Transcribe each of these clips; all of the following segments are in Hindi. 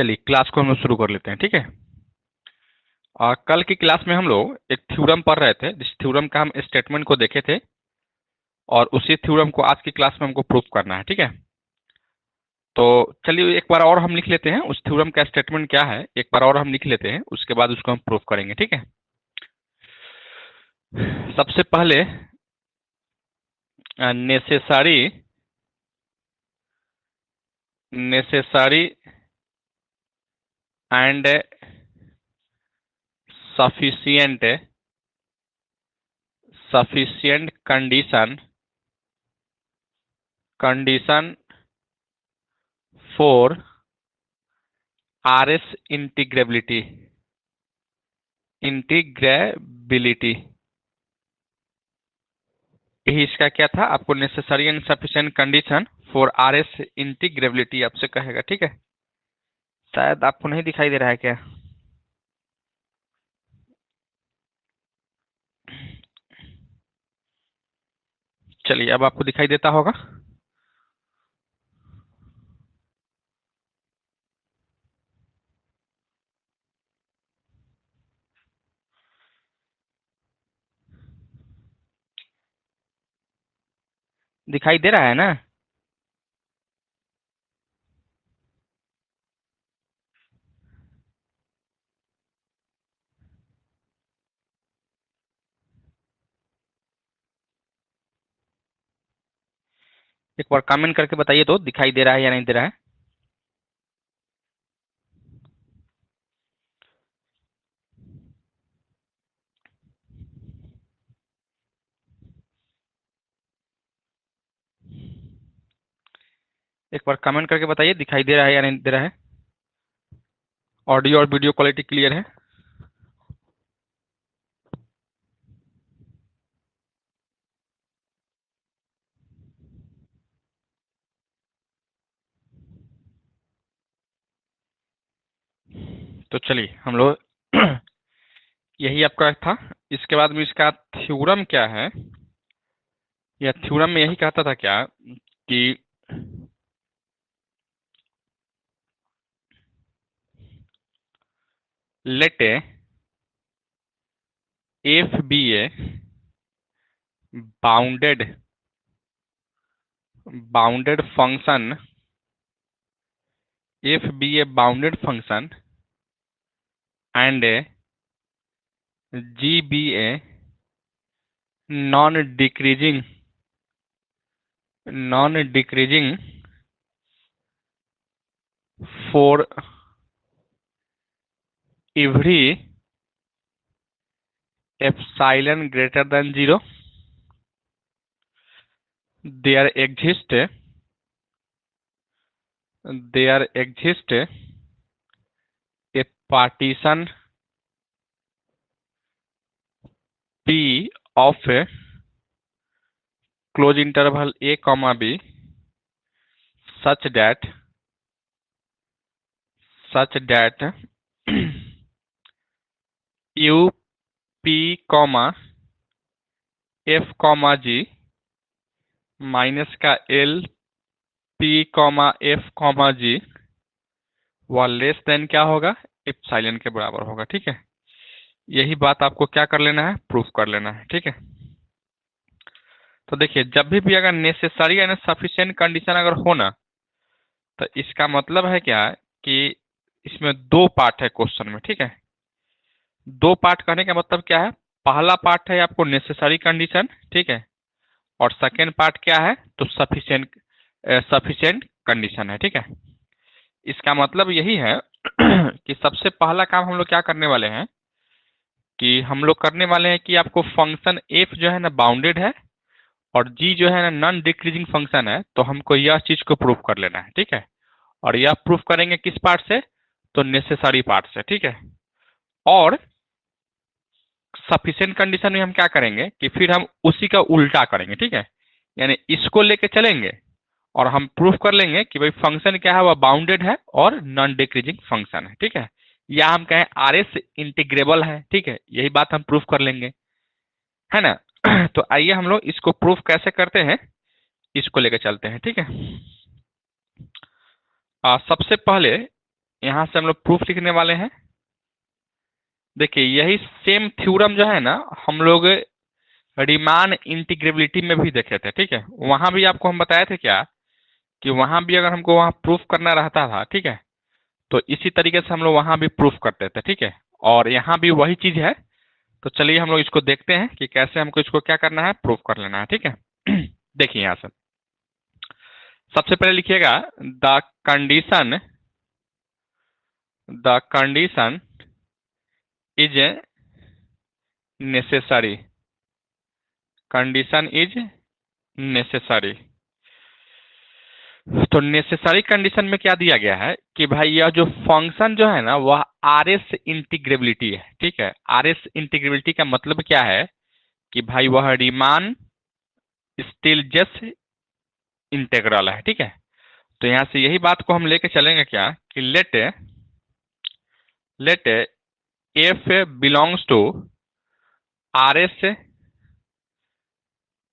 चलिए क्लास को हम लोग शुरू कर लेते हैं, ठीक है। कल की क्लास में हम लोग एक थ्योरम पढ़ रहे थे, जिस थ्योरम का हम स्टेटमेंट को देखे थे और उसी थ्योरम को आज की क्लास में हमको प्रूफ करना है, ठीक है। तो चलिए एक बार और हम लिख लेते हैं, उस थ्योरम का स्टेटमेंट क्या है एक बार और हम लिख लेते हैं, उसके बाद उसको हम प्रूफ करेंगे, ठीक है। सबसे पहले necessary and sufficient condition for RS integrability यही इसका क्या था, आपको necessary and sufficient condition for RS integrability आपसे कहेगा, ठीक है। शायद आपको नहीं दिखाई दे रहा है क्या? चलिए अब आपको दिखाई देता होगा। दिखाई दे रहा है ना? एक बार कमेंट करके बताइए तो दिखाई दे रहा है या नहीं दे रहा है। एक बार कमेंट करके बताइए दिखाई दे रहा है या नहीं दे रहा है। ऑडियो और वीडियो क्वालिटी क्लियर है? तो चलिए हम लोग यही आपका था। इसके बाद में इसका थ्योरम क्या है, या थ्योरम में यही कहता था क्या कि let f be a bounded function, f be a bounded function and g be a non-decreasing for every epsilon greater than 0, there exists a partition P of a close interval a comma b such that u p comma f comma g minus का l p comma f comma g वह लेस देन क्या होगा, एप्सिलॉन के बराबर होगा, ठीक है। यही बात आपको क्या कर लेना है, प्रूफ कर लेना है, ठीक है। तो देखिए जब भी अगर नेसेसरी एंड सफिशिएंट कंडीशन अगर होना, तो इसका मतलब है क्या कि इसमें दो पार्ट है क्वेश्चन में, ठीक है। दो पार्ट कहने का मतलब क्या है, पहला पार्ट है आपको नेसेसरी कंडीशन, ठीक है, और सेकेंड पार्ट क्या है तो सफिशिएंट कंडीशन है, ठीक है। इसका मतलब यही है कि सबसे पहला काम हम लोग क्या करने वाले हैं कि हम लोग करने वाले हैं कि आपको फंक्शन f जो है ना बाउंडेड है और g जो है ना नॉन डिक्रीजिंग फंक्शन है, तो हमको यह चीज को प्रूफ कर लेना है, ठीक है। और यह प्रूफ करेंगे किस पार्ट से, तो नेसेसरी पार्ट से, ठीक है। और सफिशिएंट कंडीशन में हम क्या करेंगे कि फिर हम उसी का उल्टा करेंगे, ठीक है। यानी इसको लेके चलेंगे और हम प्रूफ कर लेंगे कि भाई फंक्शन क्या है, वह बाउंडेड है और नॉन डिक्रीजिंग फंक्शन है, ठीक है। या हम कहें RS इंटीग्रेबल है, ठीक है, यही बात हम प्रूफ कर लेंगे, है ना। तो आइए हम लोग इसको प्रूफ कैसे करते हैं, इसको लेके चलते हैं, ठीक है। सबसे पहले यहां से हम लोग प्रूफ लिखने वाले हैं। देखिए यही सेम थ्योरम जो है ना हम लोग रीमान इंटीग्रेबिलिटी में भी देखे थे, ठीक है। वहां भी आपको हम बताए थे क्या कि वहां भी अगर हमको वहां प्रूफ करना रहता था, ठीक है, तो इसी तरीके से हम लोग वहां भी प्रूफ करते थे, ठीक है। और यहाँ भी वही चीज है। तो चलिए हम लोग इसको देखते हैं कि कैसे हमको इसको क्या करना है, प्रूफ कर लेना है, ठीक है। देखिए यहाँ से सबसे पहले लिखिएगा condition the condition is necessary, condition is necessary. तो नेसेसरी कंडीशन में क्या दिया गया है कि भाई यह जो फंक्शन जो है ना वह आर एस इंटीग्रेबिलिटी है, ठीक है। आर एस इंटीग्रेबिलिटी का मतलब क्या है कि भाई वह रीमान स्टिल जस्ट इंटेग्रल है, ठीक है। तो यहां से यही बात को हम लेके चलेंगे क्या कि let F belongs to R S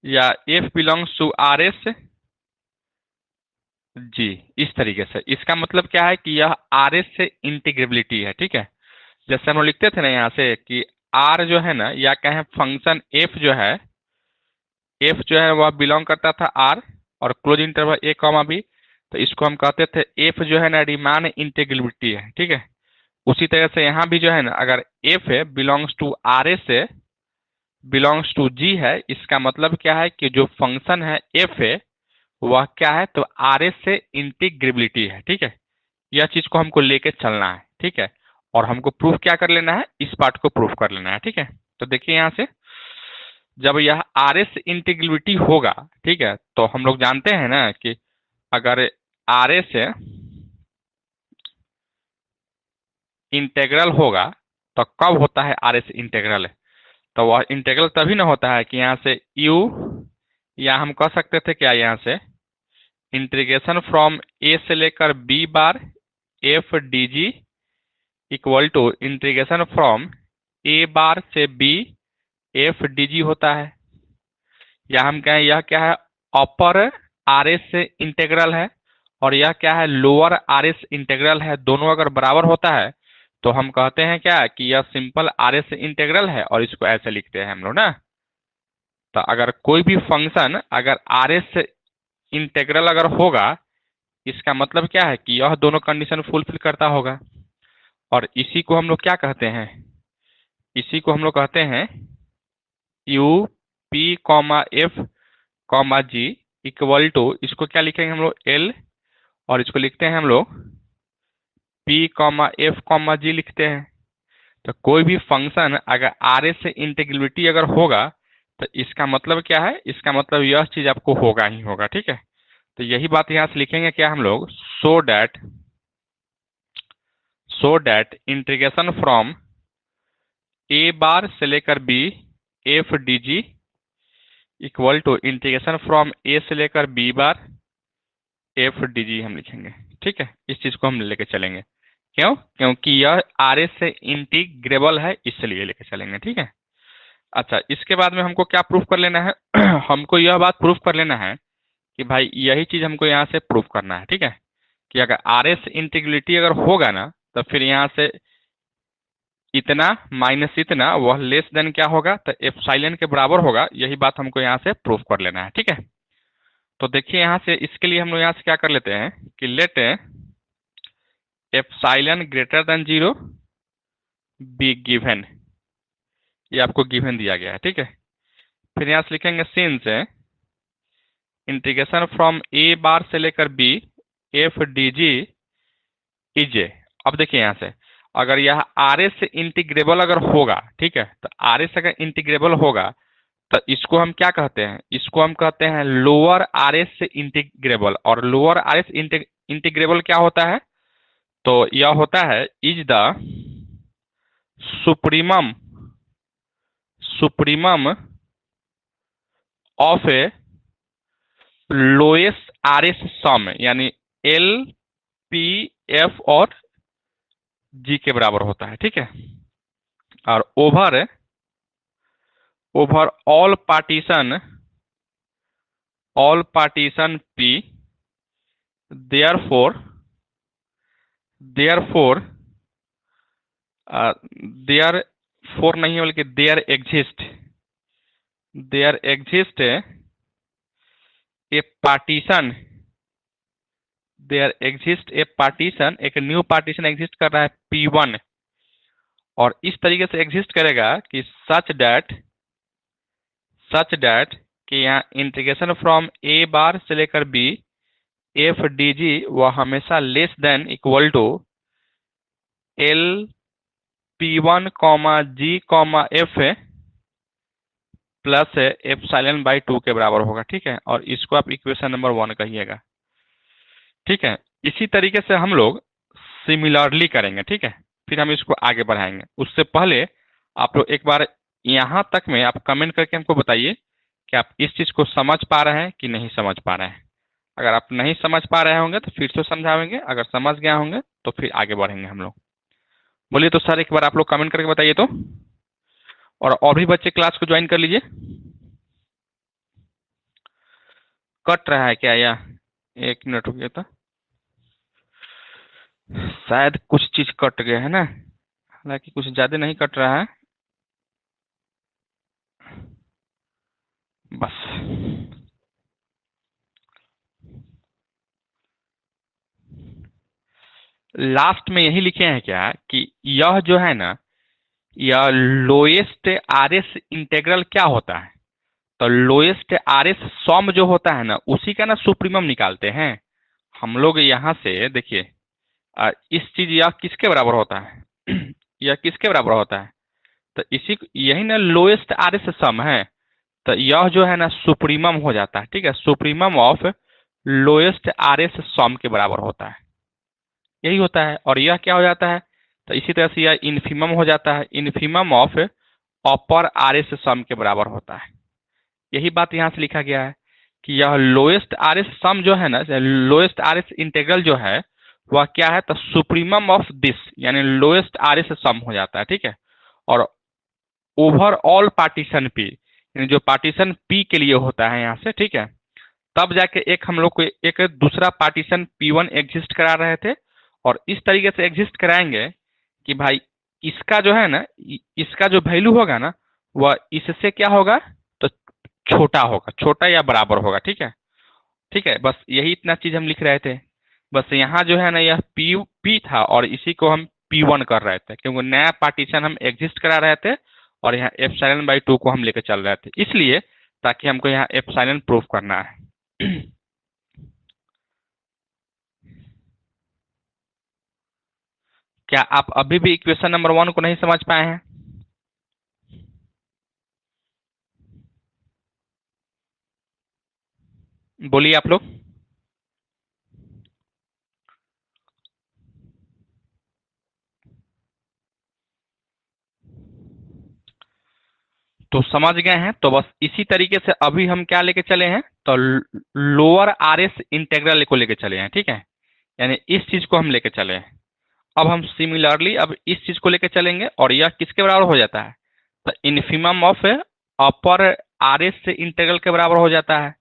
या F belongs to R S G. इस तरीके से इसका मतलब क्या है कि यह आर एस से इंटीग्रेबिलिटी है, ठीक है। जैसे हम लोग लिखते थे ना यहाँ से कि आर जो है ना या कहें फंक्शन एफ जो है वह बिलोंग करता था आर और क्लोज इंटरवल ए कॉमा बी। तो इसको हम कहते थे एफ जो है ना रीमान इंटीग्रेबिलिटी है, ठीक है। उसी तरह से यहाँ भी जो है ना अगर एफ है बिलोंग्स टू आर एस से बिलोंग्स टू जी है, इसका मतलब क्या है कि जो फंक्शन है एफ है वह क्या है तो आर एस से इंटीग्रेबिलिटी है, ठीक है। यह चीज को हमको लेके चलना है, ठीक है। और हमको प्रूफ क्या कर लेना है, इस पार्ट को प्रूफ कर लेना है, ठीक है। तो देखिए यहां से जब यह आर एस इंटीग्रेबिलिटी होगा, ठीक है, तो हम लोग जानते हैं ना कि अगर आर एस इंटेग्रल होगा तो कब होता है आर एस इंटेग्रल, तो वह इंटेग्रल तभी ना होता है कि यहाँ से यू या हम कह सकते थे क्या यहाँ से इंटीग्रेशन फ्रॉम ए से लेकर B bar F D G equal to integration from A bar से बी एफ डी जी होता है। या हम कहें यह क्या है अपर आर एस से इंटेग्रल है और यह क्या है लोअर आर एस इंटेग्रल है। दोनों अगर बराबर होता है तो हम कहते हैं क्या कि यह सिंपल आर एस इंटेग्रल है और इसको ऐसे लिखते हैं हम लोग ना। तो अगर कोई भी फंक्शन अगर आर एस इंटेग्रल अगर होगा इसका मतलब क्या है कि यह दोनों कंडीशन फुलफिल करता होगा। और इसी को हम लोग क्या कहते हैं, इसी को हम लोग कहते हैं U P comma F comma G equal to, इसको क्या लिखेंगे हम लोग एल और इसको लिखते हैं हम लोग पी कॉमा एफ कॉमा जी लिखते हैं। तो कोई भी फंक्शन अगर आर एस से इंटीग्रेबिलिटी अगर होगा तो इसका मतलब क्या है, इसका मतलब यह चीज आपको होगा ही होगा, ठीक है। तो यही बात यहां से लिखेंगे क्या हम लोग so that integration from A bar से लेकर B F D G equal to integration from ए से लेकर B bar F D g हम लिखेंगे, ठीक है। इस चीज को हम लेके चलेंगे, क्यों, क्योंकि यह आर एस से इंटीग्रेबल है इसलिए लेके चलेंगे, ठीक है। अच्छा इसके बाद में हमको क्या प्रूफ कर लेना है हमको यह बात प्रूफ कर लेना है कि भाई यही चीज हमको यहाँ से प्रूफ करना है, ठीक है, कि अगर आर एस इंटीग्रिटी अगर होगा ना तो फिर यहाँ से इतना माइनस इतना वह लेस देन क्या होगा तो एप्सिलॉन के बराबर होगा। यही बात हमको यहाँ से प्रूफ कर लेना है, ठीक है। तो देखिए यहाँ से इसके लिए हम लोग यहाँ से क्या कर लेते हैं कि let epsilon greater than 0 B given, ये आपको गिवन दिया गया है, ठीक है। फिर यहाँ से लिखेंगे since integration from A bar से लेकर B F D G is A. अब देखिए यहाँ से अगर यह आर एस से इंटीग्रेबल अगर होगा, ठीक है, तो आर एस अगर इंटीग्रेबल होगा तो इसको हम क्या कहते हैं, इसको हम कहते हैं लोअर आर एस से इंटीग्रेबल। और लोअर आर एस इंटीग्रेबल क्या होता है तो यह होता है is the supremum supremum of a lowest R S sum, यानी एल पी एफ और जी के बराबर होता है, ठीक है। और over all partition P therefore therefore, therefore नहीं है बल्कि there exist a partition, there exist a partition, एक न्यू पार्टीशन एग्जिस्ट कर रहा है P1, और इस तरीके से एग्जिस्ट करेगा कि सच डैट कि यहाँ इंटीग्रेशन फ्रॉम ए बार से लेकर बी एफ डी जी वह हमेशा less than equal to L P1 comma G comma F plus epsilon by 2 के बराबर होगा। ठीक है, और इसको आप इक्वेशन नंबर 1 कहिएगा। ठीक है, इसी तरीके से हम लोग सिमिलरली करेंगे। ठीक है, फिर हम इसको आगे बढ़ाएंगे। उससे पहले आप लोग एक बार यहाँ तक में आप कमेंट करके हमको बताइए कि आप इस चीज़ को समझ पा रहे हैं कि नहीं समझ पा रहे हैं। अगर आप नहीं समझ पा रहे होंगे तो फिर से समझाएंगे, अगर समझ गए होंगे तो फिर आगे बढ़ेंगे हम लोग। बोलिए तो सर, एक बार आप लोग कमेंट करके बताइए तो, और भी बच्चे क्लास को ज्वाइन कर लीजिए। कट रहा है क्या? या 1 मिनट रुकिए तो, शायद कुछ चीज कट गया है ना, हालांकि कुछ ज्यादा नहीं कट रहा है बस। लास्ट में यही लिखे हैं क्या कि यह जो है ना, यह लोएस्ट आरएस इंटेग्रल क्या होता है, तो लोएस्ट आरएस सम जो होता है ना उसी का ना सुप्रीमम निकालते हैं हम लोग। यहाँ से देखिए, इस चीज यह किसके बराबर होता है यह किसके बराबर होता है, तो इसी यही ना लोएस्ट आरएस सम है, तो यह जो है ना सुप्रीमम हो जाता है। ठीक है, सुप्रीमम ऑफ लोएस्ट आरएस सम के बराबर होता है, यही होता है। और यह क्या हो जाता है, तो इसी तरह से यह इन्फीमम हो जाता है, इन्फीमम ऑफ अपर आरएस सम के बराबर होता है। यही बात यहाँ से लिखा गया है कि यह लोएस्ट आरएस सम जो है ना, लोएस्ट आरएस इंटीग्रल जो है वह क्या है, तो सुप्रीमम ऑफ दिस यानी लोएस्ट आरएस सम हो जाता है। ठीक है, और ओवरऑल पार्टीशन पी यानी जो पार्टीशन पी के लिए होता है यहाँ से। ठीक है, तब जाके एक हम लोग को एक दूसरा पार्टीशन P1 एग्जिस्ट करा रहे थे, और इस तरीके से एग्जिस्ट कराएंगे कि भाई इसका जो है ना, इसका जो वैल्यू होगा ना वह इससे क्या होगा, तो छोटा होगा, छोटा या बराबर होगा। ठीक है, ठीक है, बस यही इतना चीज हम लिख रहे थे। बस यहाँ जो है ना यह पी था और इसी को हम P1 कर रहे थे, क्योंकि नया पार्टीशन हम एग्जिस्ट करा रहे थे और यहाँ एप्सिलॉन बाई 2 को हम लेकर चल रहे थे, इसलिए ताकि हमको यहाँ एप्सिलॉन प्रूफ करना है। क्या आप अभी भी इक्वेशन नंबर 1 को नहीं समझ पाए हैं? बोलिए आप लोग। तो समझ गए हैं, तो बस इसी तरीके से अभी हम क्या लेके चले हैं, तो लोअर आरएस इंटेग्रल को लेके चले हैं। ठीक है, यानी इस चीज को हम लेके चले हैं। अब हम सिमिलरली अब इस चीज को लेके चलेंगे, और यह किसके बराबर हो जाता है, तो इन्फीमम ऑफ अपर आरएस से इंटेग्रल के बराबर हो जाता है।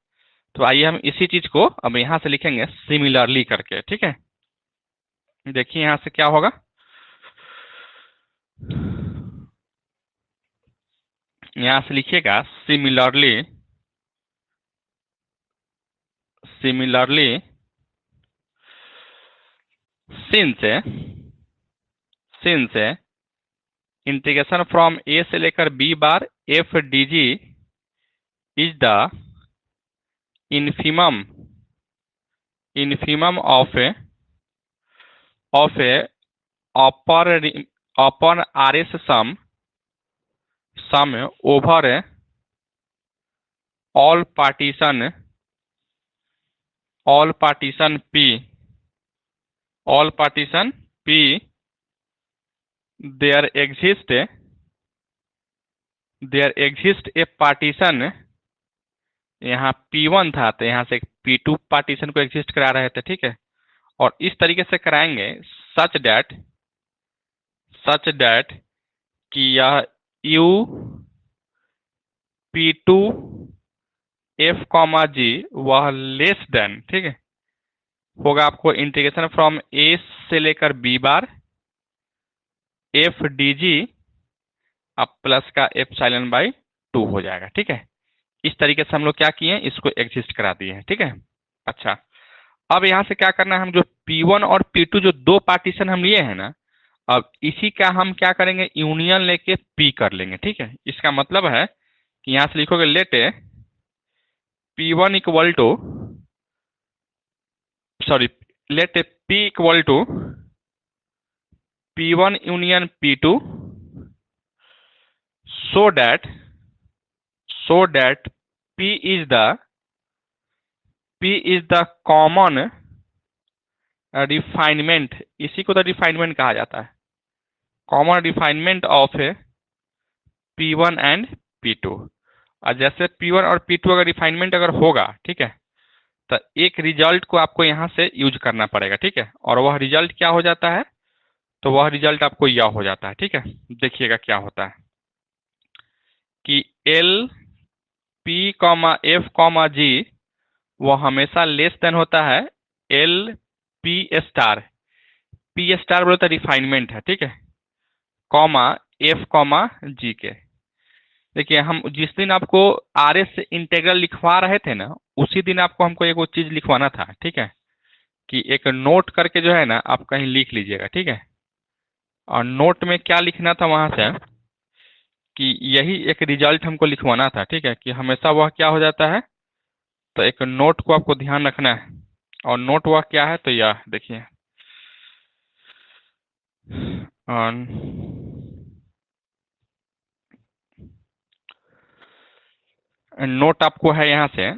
तो आइए हम इसी चीज को अब यहां से लिखेंगे सिमिलरली करके। ठीक है, देखिए यहां से क्या होगा, यहां से लिखिएगा similarly, similarly since since integration from ए से लेकर B bar F D G is the infimum infimum of a upper upper R S sum over all partition P, all partition P there exist a partition, यहाँ P1 था तो यहाँ से P2 पार्टीशन को एग्जिस्ट करा रहे थे। ठीक है, और इस तरीके से कराएंगे सच डैट कि यह U P2 F, G वह लेस देन, ठीक है, होगा आपको इंटीग्रेशन फ्रॉम ए से लेकर B bar F D G अब प्लस का एप्सिलॉन बाई 2 हो जाएगा। ठीक है, इस तरीके से हम लोग क्या किए हैं, इसको एग्जिस्ट करा दिए हैं। ठीक है, अच्छा अब यहाँ से क्या करना है, हम जो P1 और P2 जो दो पार्टीशन हम लिए हैं ना, अब इसी का हम क्या करेंगे, यूनियन लेके P कर लेंगे। ठीक है, इसका मतलब है कि यहाँ से लिखोगे let P1 equal to sorry let P equal to P1 union P2 so that P is the common refinement, इसी को तो रिफाइनमेंट कहा जाता है, common refinement of P1 and P2। और जैसे P1 और P2 अगर रिफाइनमेंट अगर होगा, ठीक है, तो एक रिजल्ट को आपको यहाँ से यूज करना पड़ेगा। ठीक है, और वह रिजल्ट क्या हो जाता है, तो वह रिजल्ट आपको यह हो जाता है। ठीक है, देखिएगा क्या होता है कि L P comma F comma G वो हमेशा लेस देन होता है L P star, P star बोलता है रिफाइनमेंट है। ठीक है, कॉमा एफ कॉमा जी के। देखिए हम जिस दिन आपको आर एस से इंटेग्रल लिखवा रहे थे ना, उसी दिन आपको हमको एक वो चीज लिखवाना था। ठीक है, कि एक नोट करके जो है ना आप कहीं लिख लीजिएगा। ठीक है, और नोट में क्या लिखना था वहां से कि यही एक रिजल्ट हमको लिखवाना था। ठीक है, कि हमेशा वह क्या हो जाता है, तो एक नोट को आपको ध्यान रखना है, और नोट वह क्या है, तो यह देखिए नोट आपको है यहाँ से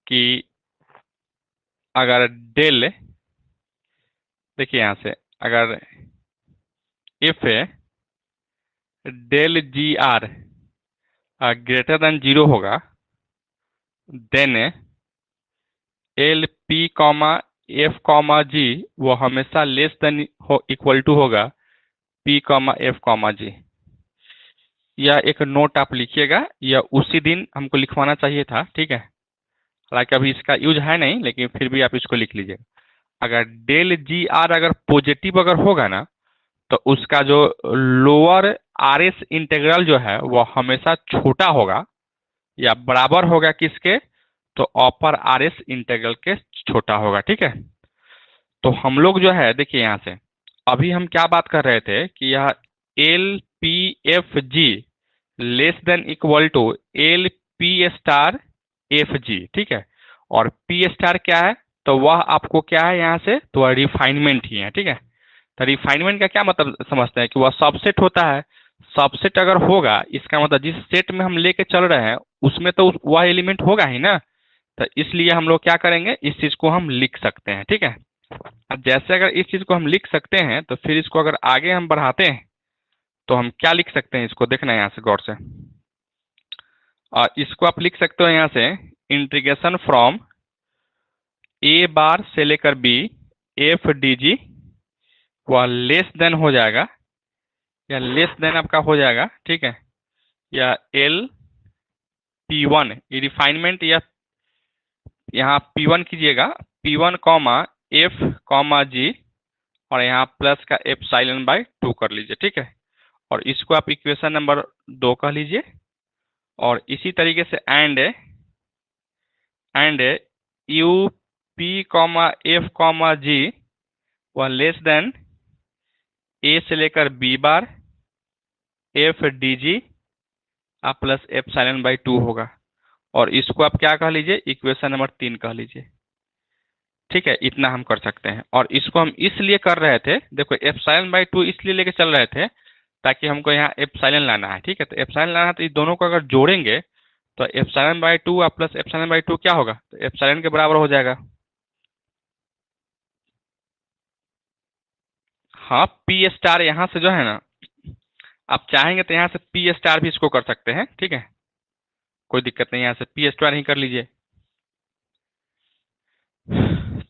कि अगर डेल, देखिए यहाँ से अगर if del G R greater than 0 होगा, than L P comma F comma G वो हमेशा लेस देन इक्वल टू होगा P comma F comma G. यह एक नोट आप लिखिएगा, यह उसी दिन हमको लिखवाना चाहिए था। ठीक है, हालांकि अभी इसका यूज है नहीं, लेकिन फिर भी आप इसको लिख लीजिएगा। अगर डेल जी आर अगर पॉजिटिव अगर होगा ना, तो उसका जो लोअर आर एस इंटीग्रल जो है वो हमेशा छोटा होगा या बराबर होगा किसके, तो अपर आर एस इंटीग्रल के छोटा होगा। ठीक है, तो हम लोग जो है देखिए यहाँ से अभी हम क्या बात कर रहे थे कि यह L P F G less than equal to L P star F G. ठीक है, और पी स्टार क्या है, तो वह आपको क्या है यहाँ से, तो वह रिफाइनमेंट ही है। ठीक है, तो रिफाइनमेंट का क्या मतलब समझते हैं कि वह सबसेट होता है। सबसेट अगर होगा, इसका मतलब जिस सेट में हम लेके चल रहे हैं उसमें तो वह एलिमेंट होगा ही ना, तो इसलिए हम लोग क्या करेंगे, इस चीज को हम लिख सकते हैं। ठीक है, अब जैसे अगर इस चीज को हम लिख सकते हैं, तो फिर इसको अगर आगे हम बढ़ाते हैं तो हम क्या लिख सकते हैं, इसको देखना है यहाँ से गौर से। और इसको आप लिख सकते हो यहाँ से इंटीग्रेशन फ्रॉम ए बार से लेकर बी एफ डी जी वह लेस देन हो जाएगा, या लेस देन आपका हो जाएगा। ठीक है, या एल पी वन रिफाइनमेंट, या यहाँ P1 कीजिएगा, P1 comma F comma G और यहाँ प्लस का एप्सिलॉन बाई 2 कर लीजिए। ठीक है, और इसको आप इक्वेशन नंबर 2 कह लीजिए। और इसी तरीके से and U P comma F comma G वह लेस देन ए से लेकर B bar F D G आप प्लस एप्सिलॉन बाई 2 होगा, और इसको आप क्या कह लीजिए, इक्वेशन नंबर 3 कह लीजिए। ठीक है, इतना हम कर सकते हैं। और इसको हम इसलिए कर रहे थे, देखो एप्सिलॉन बाई 2 इसलिए लेके चल रहे थे ताकि हमको यहाँ एप्सिलॉन लाना है। ठीक है, तो एप्सिलॉन लाना है, तो इस दोनों को अगर जोड़ेंगे तो एप्सिलॉन बाई 2 और प्लस एप्सिलॉन बाई 2 क्या होगा, तो एप्सिलॉन के बराबर हो जाएगा। हाँ, पी स्टार यहाँ से जो है ना, आप चाहेंगे तो यहाँ से पी स्टार भी इसको कर सकते हैं। ठीक है, कोई दिक्कत नहीं, यहाँ से पी स्टार ही कर लीजिए।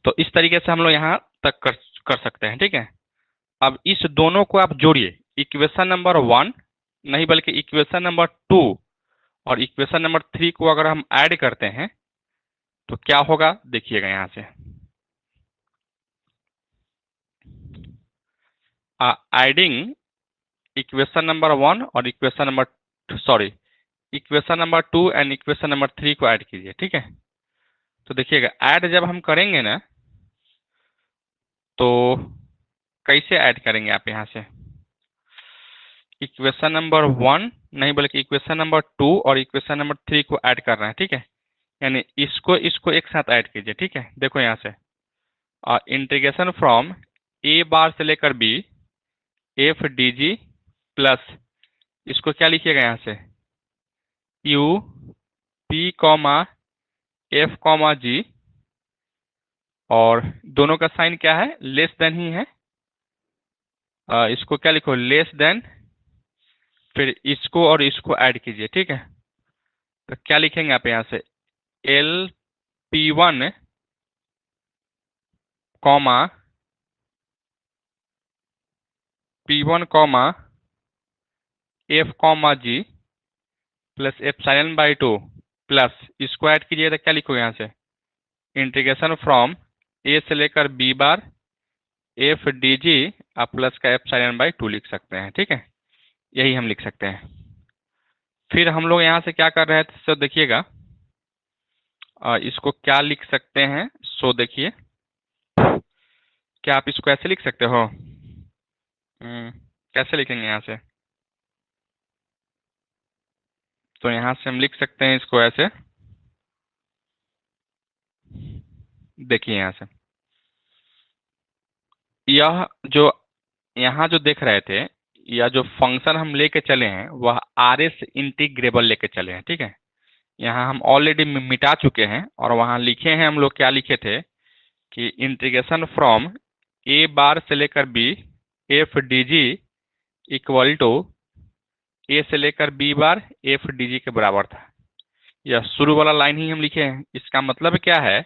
तो इस तरीके से हम लोग यहाँ तक कर सकते हैं। ठीक है, अब इस दोनों को आप जोड़िए, इक्वेशन नंबर 1 नहीं बल्कि इक्वेशन नंबर 2 और इक्वेशन नंबर 3 को अगर हम ऐड करते हैं तो क्या होगा, देखिएगा यहाँ से एडिंग इक्वेशन नंबर 1 और equation number 2 and equation number 3 को ऐड कीजिए। ठीक है, तो देखिएगा ऐड जब हम करेंगे ना, तो कैसे ऐड करेंगे आप यहाँ से, इक्वेशन नंबर 1 नहीं बल्कि इक्वेशन नंबर 2 और इक्वेशन नंबर 3 को ऐड कर रहे हैं। ठीक है, यानी इसको इसको एक साथ ऐड कीजिए। ठीक है, देखो यहाँ से इंटीग्रेशन फ्रॉम ए बार से लेकर B F D G plus इसको क्या लिखिएगा यहाँ से U P comma F comma G, और दोनों का साइन क्या है, लेस देन ही है। इसको क्या लिखो, लेस देन, फिर इसको और इसको ऐड कीजिए। ठीक है, तो क्या लिखेंगे आप यहाँ से L P one comma P1 comma F comma G plus epsilon by 2 plus इसको ऐड कीजिए तो क्या लिखोगे यहाँ से इंटीग्रेशन फ्रॉम ए से लेकर B bar F D G आप प्लस का एप्सिलॉन बाई 2 लिख सकते हैं। ठीक है, यही हम लिख सकते हैं। फिर हम लोग यहाँ से क्या कर रहे थे, सो देखिएगा इसको क्या लिख सकते हैं, सो देखिए क्या आप इसको ऐसे लिख सकते हो, कैसे लिखेंगे यहाँ से, तो यहाँ से हम लिख सकते हैं इसको ऐसे, देखिए यहाँ से यह जो यहाँ जो देख रहे थे, या जो फंक्शन हम लेके चले हैं वह आर एस इंटीग्रेबल लेके चले हैं। ठीक है, यहाँ हम ऑलरेडी मिटा चुके हैं और वहाँ लिखे हैं हम लोग क्या लिखे थे कि इंटीग्रेशन फ्रॉम ए बार से लेकर B F D G equal to A से लेकर B bar F D G के बराबर था। यह शुरू वाला लाइन ही हम लिखे हैं। इसका मतलब क्या है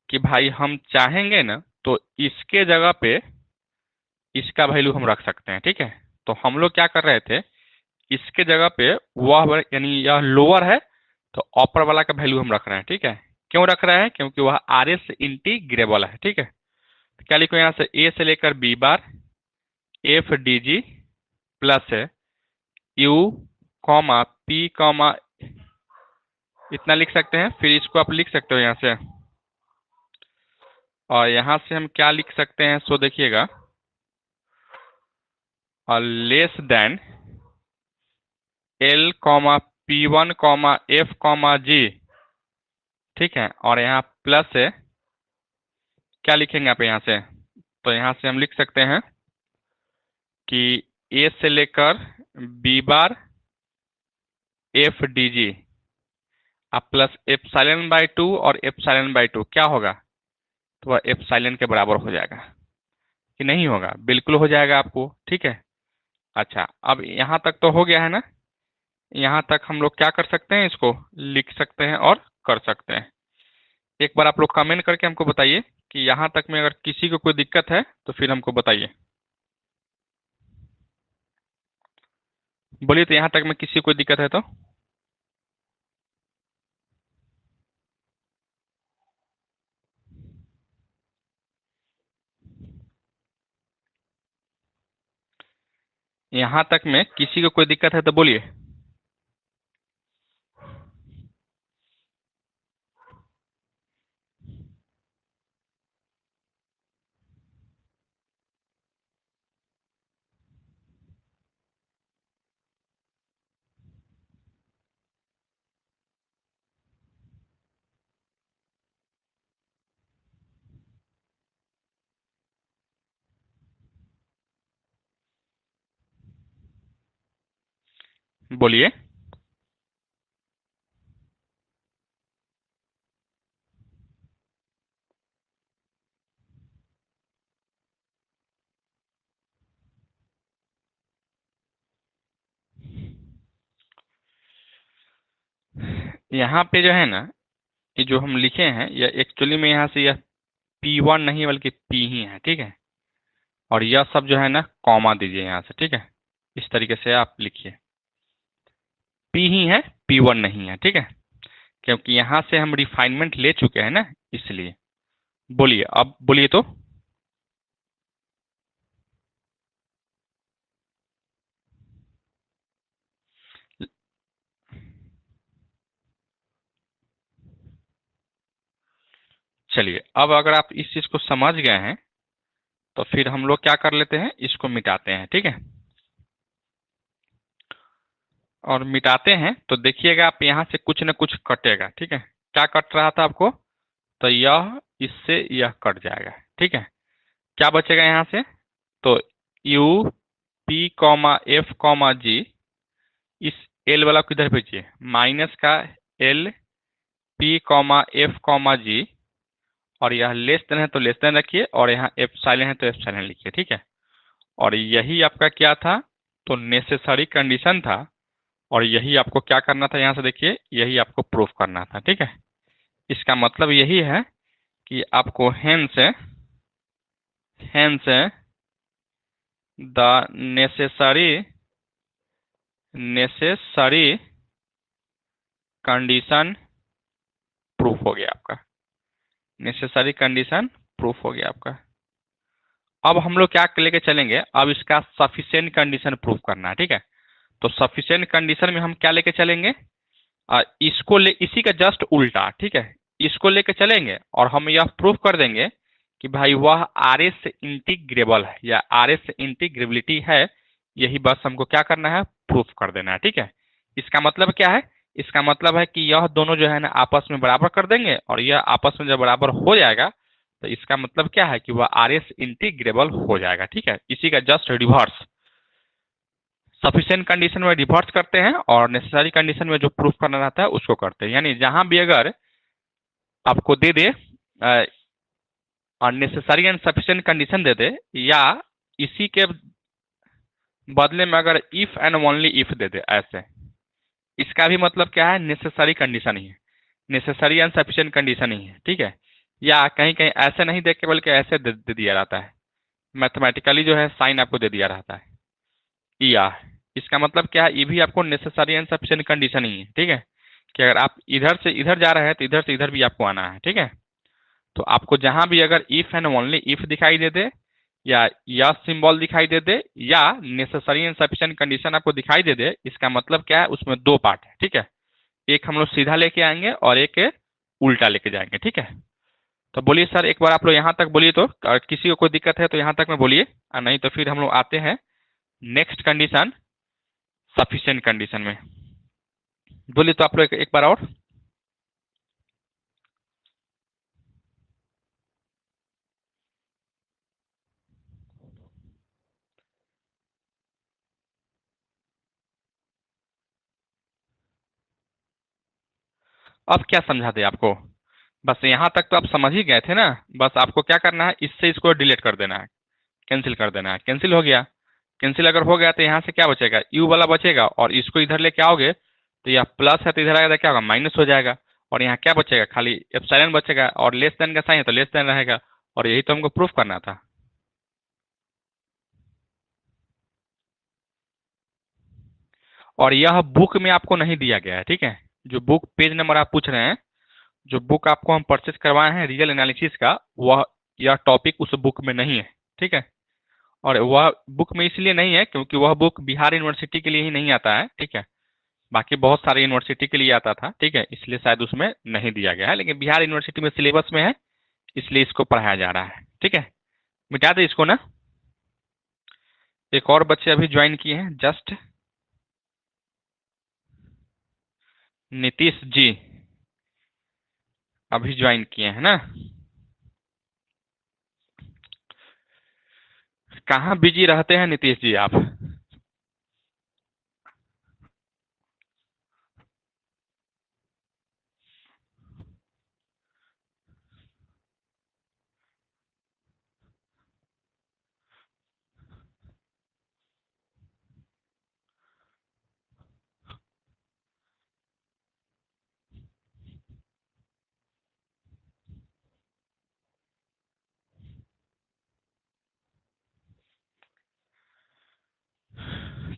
कि भाई हम चाहेंगे ना तो इसके जगह पे इसका वैल्यू हम रख सकते हैं। ठीक है, तो हम लोग क्या कर रहे थे, इसके जगह पे वह यानी यह लोअर है तो अपर वाला का वैल्यू हम रख रहे हैं। ठीक है, क्यों रख रहे हैं, क्योंकि वह आर एस इंटीग्रेबल है। ठीक है, तो क्या लिखो यहाँ से ए से लेकर B bar F D G plus U comma P comma इतना लिख सकते हैं। फिर इसको आप लिख सकते हो यहाँ से, और यहाँ से हम क्या लिख सकते हैं, सो देखिएगा less than L comma P one comma F comma G. ठीक है, और यहाँ प्लस है, क्या लिखेंगे आप यहाँ से, तो यहाँ से हम लिख सकते हैं कि ए से लेकर B bar F D G आप प्लस एप्सिलॉन बाई 2 और एप्सिलॉन बाई 2 क्या होगा, तो वह एप्सिलॉन के बराबर हो जाएगा कि नहीं होगा, बिल्कुल हो जाएगा आपको। ठीक है, अच्छा अब यहाँ तक तो हो गया है ना, यहाँ तक हम लोग क्या कर सकते हैं, इसको लिख सकते हैं और कर सकते हैं। एक बार आप लोग कमेंट करके हमको बताइए कि यहाँ तक में अगर किसी को कोई दिक्कत है तो फिर हमको बताइए। बोलिए, तो यहाँ तक में किसी को कोई दिक्कत है तो यहाँ तक में किसी को कोई दिक्कत है तो बोलिए। बोलिए, यहाँ पे जो है ना, ये जो हम लिखे हैं यह एक्चुअली में यहाँ से यह P1 नहीं बल्कि P ही है। ठीक है, और यह सब जो है ना कॉमा दीजिए यहाँ से। ठीक है, इस तरीके से आप लिखिए P ही है, P1 नहीं है। ठीक है, क्योंकि यहाँ से हम रिफाइनमेंट ले चुके हैं ना, इसलिए। बोलिए, अब बोलिए तो चलिए, अब अगर आप इस चीज को समझ गए हैं तो फिर हम लोग क्या कर लेते हैं, इसको मिटाते हैं। ठीक है, और मिटाते हैं तो देखिएगा आप यहाँ से कुछ न कुछ कटेगा। ठीक है, क्या कट रहा था आपको, तो यह इससे यह कट जाएगा। ठीक है, क्या बचेगा यहाँ से, तो U P comma F comma G, इस एल वाला को इधर भेजिए, माइनस का L P comma F comma G, और यह लेस देन है तो लेस देन रखिए, और यहाँ एप्सिलॉन है तो एप्सिलॉन लिखिए। ठीक है, और यही आपका क्या था, तो नेसेसरी कंडीशन था, और यही आपको क्या करना था, यहाँ से देखिए यही आपको प्रूफ करना था। ठीक है, इसका मतलब यही है कि आपको hence the necessary condition proof हो गया आपका, नेसेसरी कंडीशन प्रूफ हो गया आपका। अब हम लोग क्या लेके चलेंगे, अब इसका सफिशिएंट कंडीशन प्रूफ करना है। ठीक है, तो सफिशिएंट कंडीशन में हम क्या लेके चलेंगे, इसको ले इसी का जस्ट उल्टा। ठीक है, इसको लेके चलेंगे और हम यह प्रूफ कर देंगे कि भाई वह आर एस इंटीग्रेबल है या आर एस इंटीग्रेबिलिटी है। यही बस हमको क्या करना है, प्रूफ कर देना है। ठीक है, इसका मतलब क्या है, इसका मतलब है कि यह दोनों जो है ना आपस में बराबर कर देंगे, और यह आपस में जब बराबर हो जाएगा तो इसका मतलब क्या है कि वह आर एस इंटीग्रेबल हो जाएगा। ठीक है, इसी का जस्ट रिवर्स, सफिशिएंट कंडीशन में रिवर्स करते हैं और नेसेसरी कंडीशन में जो प्रूफ करना रहता है उसको करते हैं। यानी जहां भी अगर आपको दे दे अननेसेसरी एंड सफिशिएंट कंडीशन दे दे, या इसी के बदले में अगर इफ एंड ओनली इफ दे दे ऐसे, इसका भी मतलब क्या है, नेसेसरी कंडीशन ही है, नेसेसरी एंड सफिशिएंट कंडीशन ही है। ठीक है, या कहीं कहीं ऐसे नहीं देख के बल्कि ऐसे दे दिया रहता है, मैथमेटिकली जो है साइन आपको दे दिया रहता है, या इसका मतलब क्या है, ये भी आपको नेसेसरी एंड सफिशिएंट कंडीशन ही है। ठीक है, कि अगर आप इधर से इधर जा रहे हैं तो इधर से इधर भी आपको आना है। ठीक है, तो आपको जहां भी अगर इफ एंड ओनली इफ दिखाई दे दे, या सिंबल दिखाई दे दे, या नेसेसरी एंड सफिशिएंट कंडीशन आपको दिखाई दे दे, इसका मतलब क्या है, उसमें दो पार्ट है। ठीक है, एक हम लोग सीधा लेके आएंगे और एक उल्टा लेके जाएंगे। ठीक है, तो बोलिए सर, एक बार आप लोग यहाँ तक बोलिए, तो किसी को कोई दिक्कत है तो यहाँ तक में बोलिए, नहीं तो फिर हम लोग आते हैं नेक्स्ट कंडीशन, सफिशिएंट कंडीशन में। बोलिए तो आप लोग एक बार और। अब क्या समझा दे आपको, बस यहाँ तक तो आप समझ ही गए थे ना, बस आपको क्या करना है, इससे इसको डिलीट कर देना है, कैंसिल कर देना है। कैंसिल हो गया, कैंसिल अगर हो गया तो यहाँ से क्या बचेगा, यू वाला बचेगा, और इसको इधर लेके आओगे तो यह प्लस है तो इधर आएगा तो क्या होगा, माइनस हो जाएगा, और यहाँ क्या बचेगा, खाली एप्सिलॉन बचेगा, और लेस देन का साइन है तो लेस देन रहेगा, और यही तो हमको प्रूफ करना था। और यह बुक में आपको नहीं दिया गया है। ठीक है, जो बुक पेज नंबर आप पूछ रहे हैं, जो बुक आपको हम परचेज करवाए हैं रियल एनालिसिस का, वह यह टॉपिक उस बुक में नहीं है। ठीक है, और वह बुक में इसलिए नहीं है क्योंकि वह बुक बिहार यूनिवर्सिटी के लिए ही नहीं आता है। ठीक है, बाकी बहुत सारे यूनिवर्सिटी के लिए आता था। ठीक है, इसलिए शायद उसमें नहीं दिया गया है, लेकिन बिहार यूनिवर्सिटी में सिलेबस में है, इसलिए इसको पढ़ाया जा रहा है। ठीक है, मिटा दे इसको ना, एक और बच्चे अभी ज्वाइन किए हैं जस्ट, नीतीश जी अभी ज्वाइन किए हैं ना, कहाँ बिजी रहते हैं नीतीश जी आप।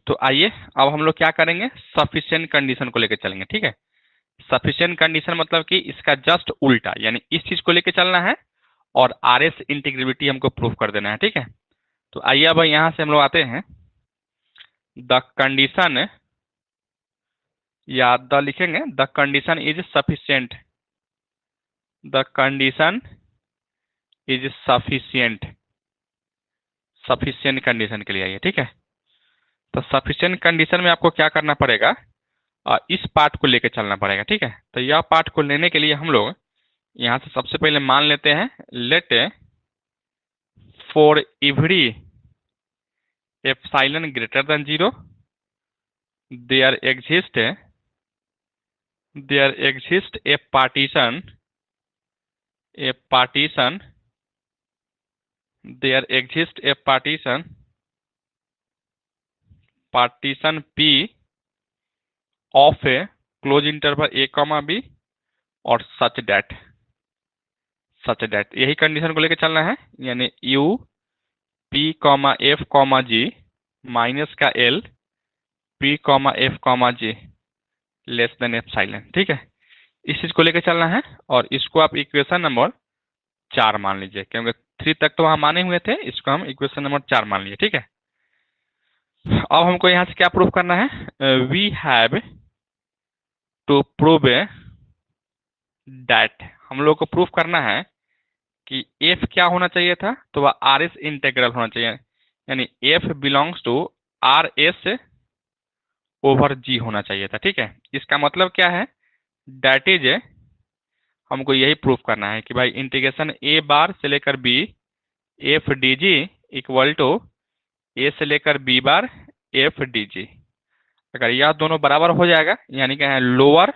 तो आइए अब हम लोग क्या करेंगे, सफिशिएंट कंडीशन को लेकर चलेंगे। ठीक है, सफिशिएंट कंडीशन मतलब कि इसका जस्ट उल्टा, यानी इस चीज को लेकर चलना है और आर एस इंटीग्रेबिलिटी हमको प्रूफ कर देना है। ठीक है, तो आइए अब यहाँ से हम लोग आते हैं, द कंडीशन, या द लिखेंगे, the condition is sufficient, the condition is sufficient, sufficient condition के लिए आइए, ठीक है। तो सफिशियंट कंडीशन में आपको क्या करना पड़ेगा, इस पार्ट को लेके चलना पड़ेगा, ठीक है। तो यह पार्ट को लेने के लिए हम लोग यहाँ से सबसे पहले मान लेते हैं, let for every epsilon greater than 0 there exist a partition there exists a partition P of a close interval a comma b और such that यही कंडीशन को लेकर चलना है, यानी u p comma f comma g minus का l p comma f comma g less than epsilon, ठीक है। इस चीज को लेकर चलना है और इसको आप इक्वेशन नंबर 4 मान लीजिए, क्योंकि 3 तक तो वहां माने हुए थे, इसको हम इक्वेशन नंबर 4 मान लीजिए, ठीक है। अब हमको यहाँ से क्या प्रूव करना है, we have to prove that, हम लोग को प्रूफ करना है कि f क्या होना चाहिए था, तो वह RS इंटेग्रल होना चाहिए, यानी f belongs to RS over G होना चाहिए था, ठीक है। इसका मतलब क्या है, दैट इज हमको यही प्रूफ करना है कि भाई इंटीग्रेशन a बार से लेकर b f dg equal to a से लेकर b बार f dg। अगर यह दोनों बराबर हो जाएगा, यानी क्या है, lower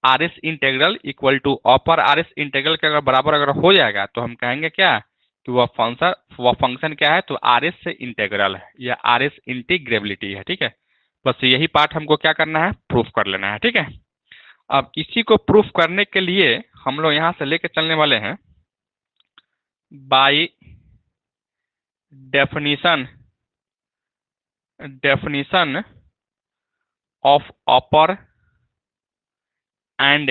RS integral equal to upper RS integral के अगर बराबर अगर हो जाएगा, तो हम कहेंगे क्या कि वह फंक्शन क्या है, तो RS से इंटेग्रल है या RS इंटीग्रेबिलिटी है, ठीक है। बस यही पार्ट हमको क्या करना है, प्रूफ कर लेना है, ठीक है। अब इसी को प्रूफ करने के लिए हम लोग यहां से लेके चलने वाले हैं by definition of upper and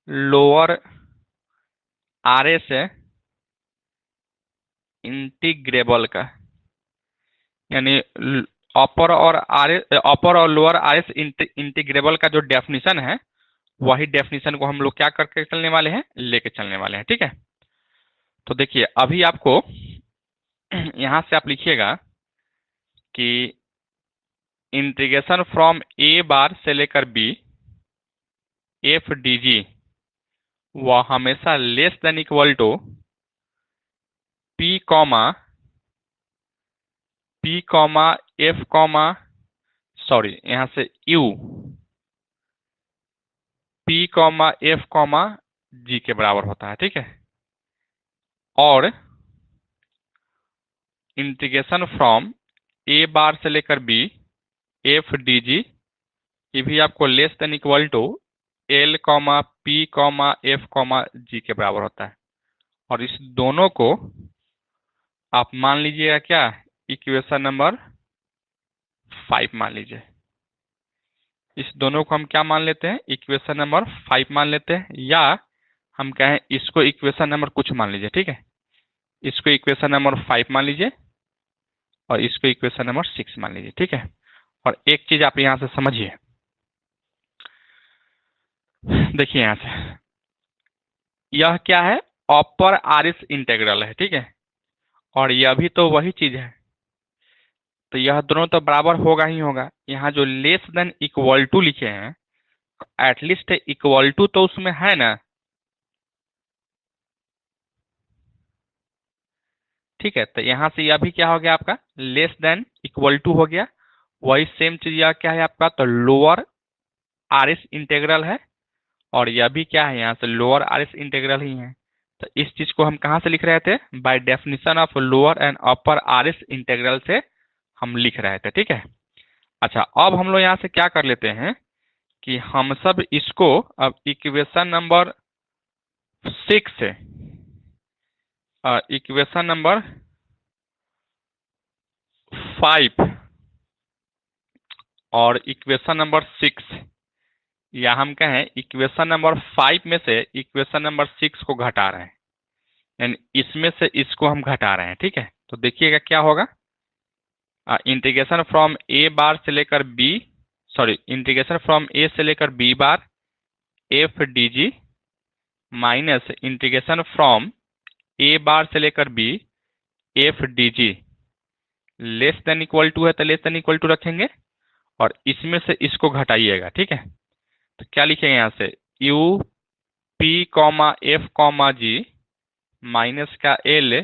lower RS integrable का, यानी अपर और लोअर RS इंटीग्रेबल का जो डेफिनेशन है, वही डेफिनेशन को हम लोग क्या करके चलने वाले हैं, लेके चलने वाले हैं, ठीक है। तो देखिए अभी आपको यहां से आप लिखिएगा कि इंटीग्रेशन फ्रॉम a बार से लेकर b f dg वह हमेशा less than equal to p f sorry यहां से u p f g के बराबर होता है, ठीक है। और इंटीग्रेशन फ्रॉम a बार से लेकर b f dg ये भी आपको less than equal to l p f g के बराबर होता है। और इस दोनों को आप मान लीजिएगा क्या, इक्वेशन नंबर 5 मान लीजिए। इस दोनों को हम क्या मान लेते हैं, इक्वेशन नंबर 5 मान लेते हैं, या हम कहें इसको इक्वेशन नंबर कुछ मान लीजिए, ठीक है। इसको इक्वेशन नंबर 5 मान लीजिए और इसको इक्वेशन नंबर 6 मान लीजिए, ठीक है। और एक चीज आप यहां से समझिए, देखिए यहां से यह क्या है, अपर RS इंटेग्रल है, ठीक है। और यह भी तो वही चीज है, तो यह दोनों तो बराबर होगा ही होगा। यहाँ जो लेस देन इक्वल टू लिखे हैं, एटलीस्ट इक्वल टू तो उसमें है ना, ठीक है। तो यहाँ से यह भी क्या हो गया आपका, लेस देन इक्वल टू हो गया। वही सेम चीज यह क्या है आपका, तो लोअर RS इंटेग्रल है, और यह भी क्या है, यहाँ से लोअर RS इंटेग्रल ही है। तो इस चीज को हम कहाँ से लिख रहे थे, by definition of lower and upper RS integral से हम लिख रहे थे, ठीक है। अच्छा अब हम लोग यहाँ से क्या कर लेते हैं कि हम सब इसको अब इक्वेशन नंबर 6 से इक्वेशन नंबर 5 और इक्वेशन नंबर 6, या हम कहें इक्वेशन नंबर 5 में से इक्वेशन नंबर 6 को घटा रहे हैं, यानी इसमें से इसको हम घटा रहे हैं, ठीक है। तो देखिएगा क्या होगा, इंटीग्रेशन फ्रॉम a बार से लेकर b, sorry integration from a से लेकर b bar f dg minus integration from A bar से लेकर B F D G less than equal to है तो लेस देन इक्वल टू रखेंगे और इसमें से इसको घटाइएगा। ठीक है, तो क्या लिखेंगे यहाँ से U P comma F comma G minus का L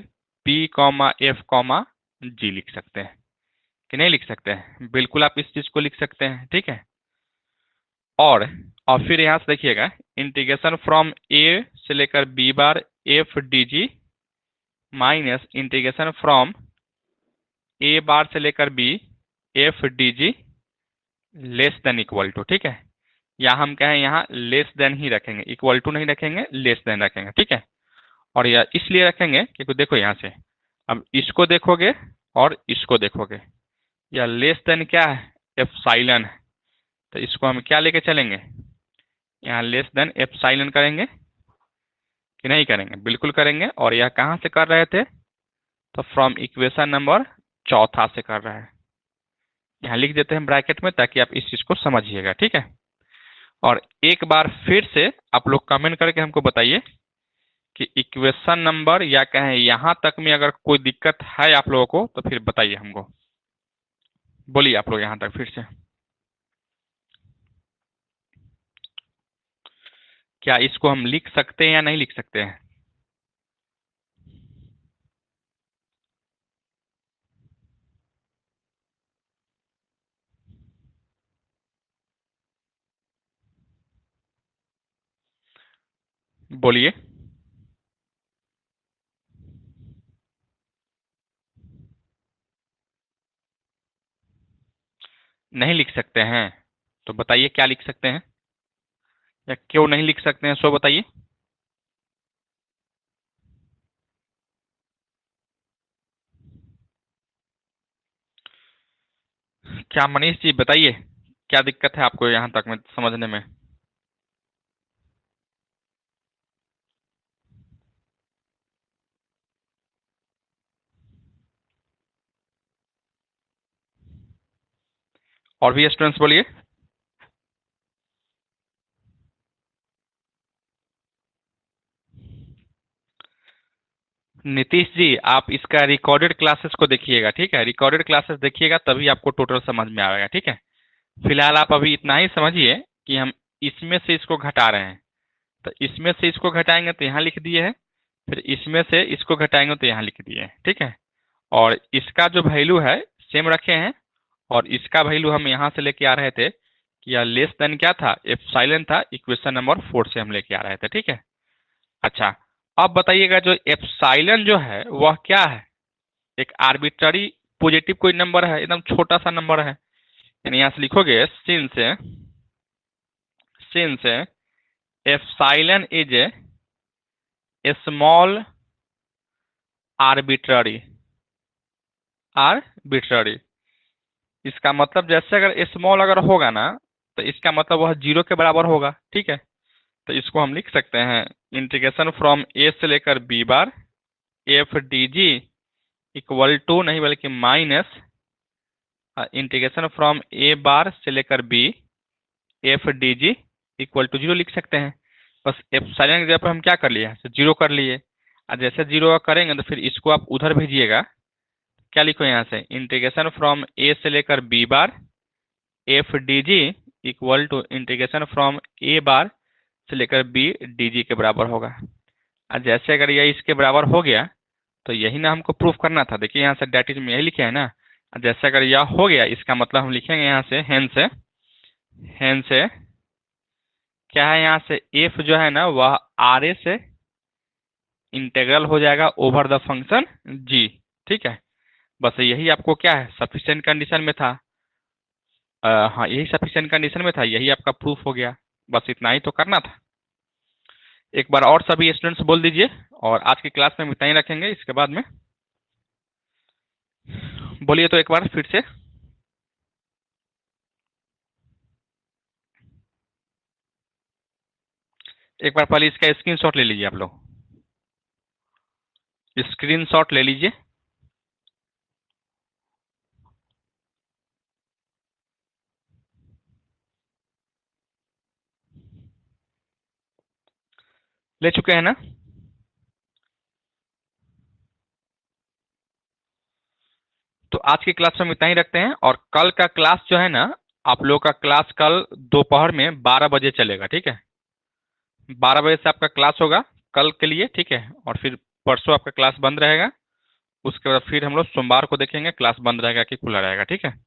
P comma F comma G लिख सकते हैं कि नहीं लिख सकते हैं? बिल्कुल आप इस चीज को लिख सकते हैं। ठीक है, और फिर यहाँ से देखिएगा इंटीग्रेशन फ्रॉम ए से लेकर B bar F D G minus integration from A bar से लेकर B F D G less than equal to. ठीक है, या हम कहें यहाँ लेस देन ही रखेंगे, इक्वल टू नहीं रखेंगे, लेस देन रखेंगे। ठीक है, और यह इसलिए रखेंगे क्योंकि देखो यहाँ से अब इसको देखोगे और इसको देखोगे, या लेस देन क्या है एप्सिलॉन है, तो इसको हम क्या लेके चलेंगे यहाँ लेस देन एप्सिलॉन करेंगे कि नहीं करेंगे? बिल्कुल करेंगे। और यह कहाँ से कर रहे थे? तो फ्रॉम इक्वेशन नंबर चौथा से कर रहा है। यहाँ लिख देते हैं ब्रैकेट में ताकि आप इस चीज को समझिएगा। ठीक है, और एक बार फिर से आप लोग कमेंट करके हमको बताइए कि इक्वेशन नंबर या कहें यहाँ तक में अगर कोई दिक्कत है आप लोगों को तो फिर बताइए हमको। बोलिए आप लोग यहाँ तक फिर से, क्या इसको हम लिख सकते हैं या नहीं लिख सकते हैं? बोलिए। नहीं लिख सकते हैं तो बताइए क्या लिख सकते हैं या क्यों नहीं लिख सकते हैं, सो बताइए। क्या मनीष जी बताइए, क्या दिक्कत है आपको यहाँ तक में समझने में? और भी स्टूडेंट्स बोलिए। नीतीश जी आप इसका रिकॉर्डेड क्लासेस को देखिएगा। ठीक है, रिकॉर्डेड क्लासेस देखिएगा तभी आपको टोटल समझ में आएगा। ठीक है, फिलहाल आप अभी इतना ही समझिए कि हम इसमें से इसको घटा रहे हैं, तो इसमें से इसको घटाएंगे तो यहाँ लिख दिए है, फिर इसमें से इसको घटाएंगे तो यहाँ लिख दिए है। ठीक है, और इसका जो वैल्यू है सेम रखे हैं, और इसका वैल्यू हम यहाँ से लेके आ रहे थे कि यह लेस देन क्या था एप्सिलॉन था, इक्वेशन नंबर 4 से हम लेके आ रहे थे। ठीक है, अच्छा अब बताइएगा जो एप्सिलॉन जो है वह क्या है? एक आर्बिट्ररी पॉजिटिव कोई नंबर है, एकदम छोटा सा नंबर है। यानी यहाँ से लिखोगे since epsilon is a small arbitrary arbitrary, इसका मतलब जैसे अगर स्मॉल अगर होगा ना तो इसका मतलब वह जीरो के बराबर होगा। ठीक है, तो इसको हम लिख सकते हैं इंटीग्रेशन फ्रॉम ए से लेकर B bar F D G equal to नहीं बल्कि minus integration from A bar से लेकर B F D G equal to zero लिख सकते हैं। बस एप्सिलॉन की जगह पर हम क्या कर लिए जीरो कर लिए, और जैसे जीरो करेंगे तो फिर इसको आप उधर भेजिएगा। क्या लिखो यहाँ से इंटीग्रेशन फ्रॉम ए से लेकर B bar F D G equal to integration from A bar से लेकर बी डी जी के बराबर होगा। और जैसे अगर यह इसके बराबर हो गया तो यही ना हमको प्रूफ करना था। देखिए यहाँ से डेट इज में यही लिखे है ना, और जैसे अगर यह हो गया इसका मतलब हम लिखेंगे यहाँ से हेंस से क्या है, यहाँ से एफ जो है ना वह आर ए से इंटेग्रल हो जाएगा ओवर द फंक्शन जी। ठीक है, बस यही आपको क्या है सफिशिएंट कंडीशन में था। हाँ यही सफिशिएंट कंडीशन में था, यही आपका प्रूफ हो गया। बस इतना ही तो करना था। एक बार और सभी स्टूडेंट्स बोल दीजिए, और आज की क्लास में हम इतना ही रखेंगे, इसके बाद में बोलिए तो एक बार फिर से। एक बार पहले इसका स्क्रीनशॉट ले लीजिए आप लोग, स्क्रीनशॉट ले लीजिए। ले चुके हैं ना? तो आज की क्लास में हम इतना ही रखते हैं, और कल का क्लास जो है ना, आप लोगों का क्लास कल दोपहर में 12 बजे चलेगा, ठीक है? 12 बजे से आपका क्लास होगा कल के लिए, ठीक है? और फिर परसों आपका क्लास बंद रहेगा। उसके बाद फिर हम लोग सोमवार को देखेंगे क्लास बंद रहेगा कि खुला रहेगा, ठीक है?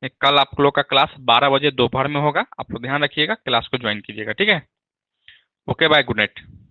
ये कल आप लोग का क्लास 12 बजे दोपहर में होगा। आप लोग ध्यान रखिएगा, क्लास को ज्वाइन कीजिएगा, ठीक है? Okay, bye, good night.